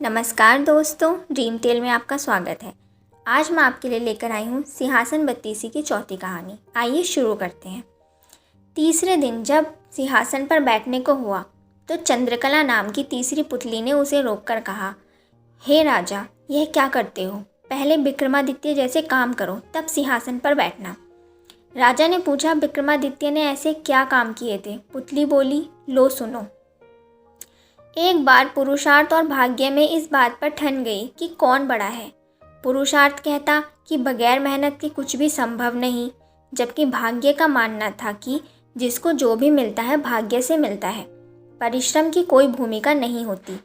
नमस्कार दोस्तों, dream tell में आपका स्वागत है। आज मैं आपके लिए लेकर आई हूँ सिंहासन बत्तीसी की चौथी कहानी। आइए शुरू करते हैं। तीसरे दिन जब सिंहासन पर बैठने को हुआ तो चंद्रकला नाम की तीसरी पुतली ने उसे रोककर कहा, हे राजा, यह क्या करते हो? पहले विक्रमादित्य जैसे काम करो, तब सिंहासन पर बैठना। राजा ने पूछा, विक्रमादित्य ने ऐसे क्या काम किए थे? पुतली बोली, लो सुनो। एक बार पुरुषार्थ और भाग्य में इस बात पर ठन गई कि कौन बड़ा है। पुरुषार्थ कहता कि बगैर मेहनत के कुछ भी संभव नहीं, जबकि भाग्य का मानना था कि जिसको जो भी मिलता है भाग्य से मिलता है, परिश्रम की कोई भूमिका नहीं होती।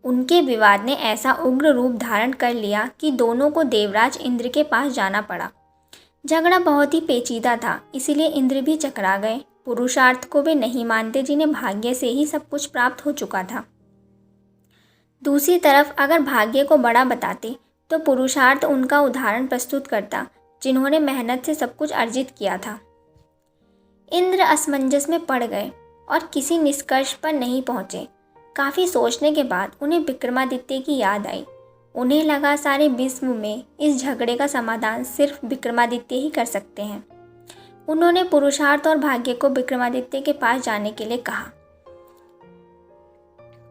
उनके विवाद ने ऐसा उग्र रूप धारण कर लिया कि दोनों को देवराज इंद्र के पास जाना पड़ा। झगड़ा बहुत ही पेचीदा था, इसीलिए इंद्र भी चकरा गए। पुरुषार्थ को वे नहीं मानते जिन्हें भाग्य से ही सब कुछ प्राप्त हो चुका था। दूसरी तरफ अगर भाग्य को बड़ा बताते तो पुरुषार्थ उनका उदाहरण प्रस्तुत करता, जिन्होंने मेहनत से सब कुछ अर्जित किया था। इंद्र असमंजस में पड़ गए और किसी निष्कर्ष पर नहीं पहुंचे। काफ़ी सोचने के बाद उन्हें विक्रमादित्य की याद आई। उन्हें लगा सारे विश्व में इस झगड़े का समाधान सिर्फ विक्रमादित्य ही कर सकते हैं। उन्होंने पुरुषार्थ और भाग्य को विक्रमादित्य के पास जाने के लिए कहा।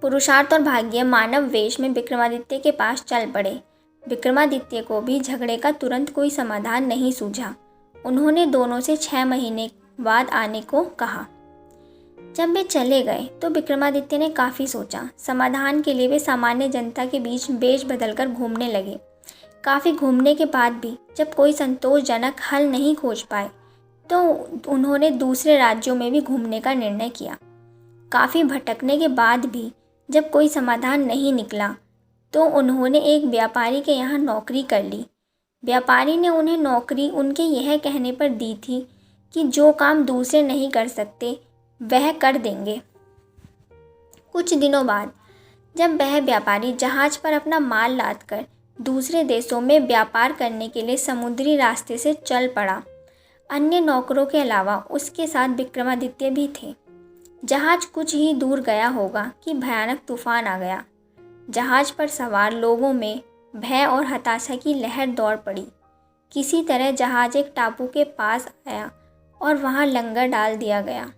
पुरुषार्थ और भाग्य मानव वेश में विक्रमादित्य के पास चल पड़े। विक्रमादित्य को भी झगड़े का तुरंत कोई समाधान नहीं सूझा। उन्होंने दोनों से 6 महीने बाद आने को कहा। जब वे चले गए तो विक्रमादित्य ने काफ़ी सोचा। समाधान के लिए वे सामान्य जनता के बीच वेश बदलकर घूमने लगे। काफ़ी घूमने के बाद भी जब कोई संतोषजनक हल नहीं खोज पाए तो उन्होंने दूसरे राज्यों में भी घूमने का निर्णय किया। काफ़ी भटकने के बाद भी जब कोई समाधान नहीं निकला तो उन्होंने एक व्यापारी के यहाँ नौकरी कर ली। व्यापारी ने उन्हें नौकरी उनके यह कहने पर दी थी कि जो काम दूसरे नहीं कर सकते वह कर देंगे। कुछ दिनों बाद जब वह व्यापारी जहाज़ पर अपना माल लादकर दूसरे देशों में व्यापार करने के लिए समुद्री रास्ते से चल पड़ा, अन्य नौकरों के अलावा उसके साथ विक्रमादित्य भी थे। जहाज कुछ ही दूर गया होगा कि भयानक तूफान आ गया। जहाज पर सवार लोगों में भय और हताशा की लहर दौड़ पड़ी। किसी तरह जहाज एक टापू के पास आया और वहां लंगर डाल दिया गया।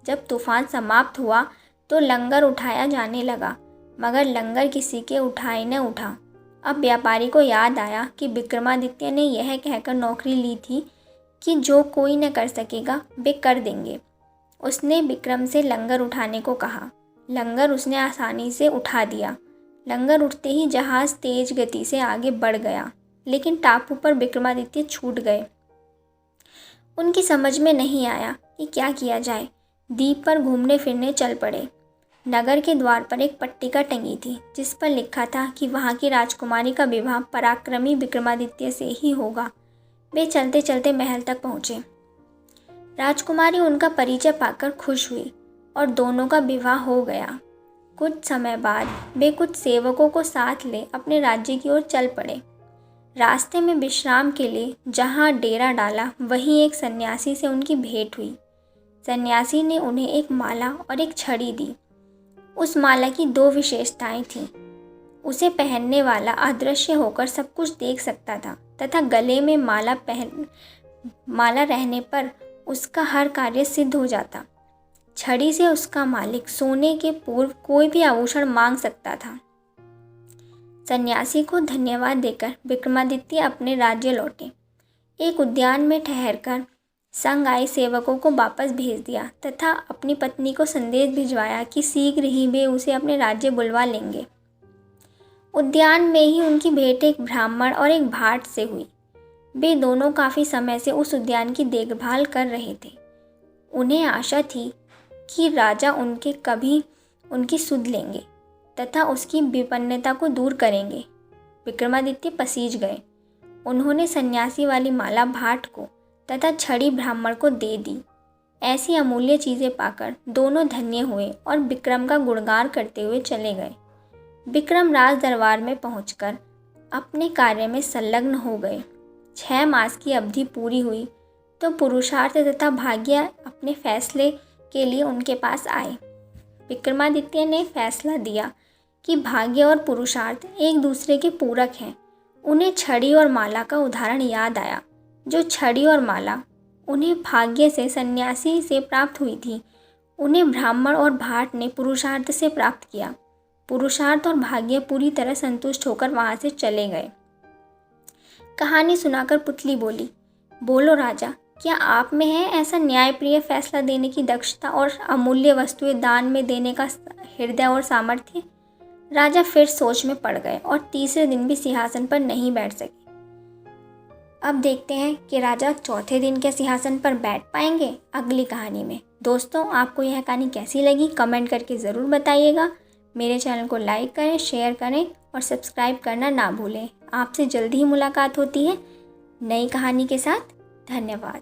जब तूफान समाप्त हुआ तो लंगर उठाया जाने लगा, मगर लंगर किसी के उठाए न उठा। अब व्यापारी को याद आया कि विक्रमादित्य ने यह कहकर नौकरी ली थी कि जो कोई न कर सकेगा वे कर देंगे। उसने विक्रम से लंगर उठाने को कहा। लंगर उसने आसानी से उठा दिया। लंगर उठते ही जहाज़ तेज गति से आगे बढ़ गया, लेकिन टापू पर विक्रमादित्य छूट गए। उनकी समझ में नहीं आया कि क्या किया जाए। द्वीप पर घूमने फिरने चल पड़े। नगर के द्वार पर एक पट्टिका टंगी थी जिस पर लिखा था कि वहाँ की राजकुमारी का विवाह पराक्रमी विक्रमादित्य से ही होगा। वे चलते चलते महल तक पहुँचे। राजकुमारी उनका परिचय पाकर खुश हुई और दोनों का विवाह हो गया। कुछ समय बाद वे कुछ सेवकों को साथ ले अपने राज्य की ओर चल पड़े। रास्ते में विश्राम के लिए जहाँ डेरा डाला वहीं एक सन्यासी से उनकी भेंट हुई। सन्यासी ने उन्हें एक माला और एक छड़ी दी। उस माला की 2 विशेषताएं थीं। उसे पहनने वाला अदृश्य होकर सब कुछ देख सकता था तथा गले में माला रहने पर उसका हर कार्य सिद्ध हो जाता। छड़ी से उसका मालिक सोने के पूर्व कोई भी आभूषण मांग सकता था। सन्यासी को धन्यवाद देकर विक्रमादित्य अपने राज्य लौटे। एक उद्यान में ठहरकर संग आए सेवकों को वापस भेज दिया तथा अपनी पत्नी को संदेश भिजवाया कि शीघ्र ही वे उसे अपने राज्य बुलवा लेंगे। उद्यान में ही उनकी भेंट एक ब्राह्मण और एक भाट से हुई। वे दोनों काफ़ी समय से उस उद्यान की देखभाल कर रहे थे। उन्हें आशा थी कि राजा उनकी सुध लेंगे तथा उसकी विपन्नता को दूर करेंगे। विक्रमादित्य पसीज गए। उन्होंने सन्यासी वाली माला भाट को तथा छड़ी ब्राह्मण को दे दी। ऐसी अमूल्य चीज़ें पाकर दोनों धन्य हुए और विक्रम का गुणगान करते हुए चले गए। विक्रम राज दरबार में पहुंचकर अपने कार्य में संलग्न हो गए। 6 मास की अवधि पूरी हुई तो पुरुषार्थ तथा भाग्य अपने फैसले के लिए उनके पास आए। विक्रमादित्य ने फैसला दिया कि भाग्य और पुरुषार्थ एक दूसरे के पूरक हैं। उन्हें छड़ी और माला का उदाहरण याद आया। जो छड़ी और माला उन्हें भाग्य से सन्यासी से प्राप्त हुई थी, उन्हें ब्राह्मण और भाट ने पुरुषार्थ से प्राप्त किया। पुरुषार्थ और भाग्य पूरी तरह संतुष्ट होकर वहाँ से चले गए। कहानी सुनाकर पुतली बोली, बोलो राजा, क्या आप में है ऐसा न्यायप्रिय फैसला देने की दक्षता और अमूल्य वस्तुएं दान में देने का हृदय और सामर्थ्य? राजा फिर सोच में पड़ गए और तीसरे दिन भी सिंहासन पर नहीं बैठ सके। अब देखते हैं कि राजा चौथे दिन के सिंहासन पर बैठ पाएंगे अगली कहानी में। दोस्तों, आपको यह कहानी कैसी लगी कमेंट करके ज़रूर बताइएगा। मेरे चैनल को लाइक करें, शेयर करें और सब्सक्राइब करना ना भूलें। आपसे जल्दी ही मुलाकात होती है नई कहानी के साथ। धन्यवाद।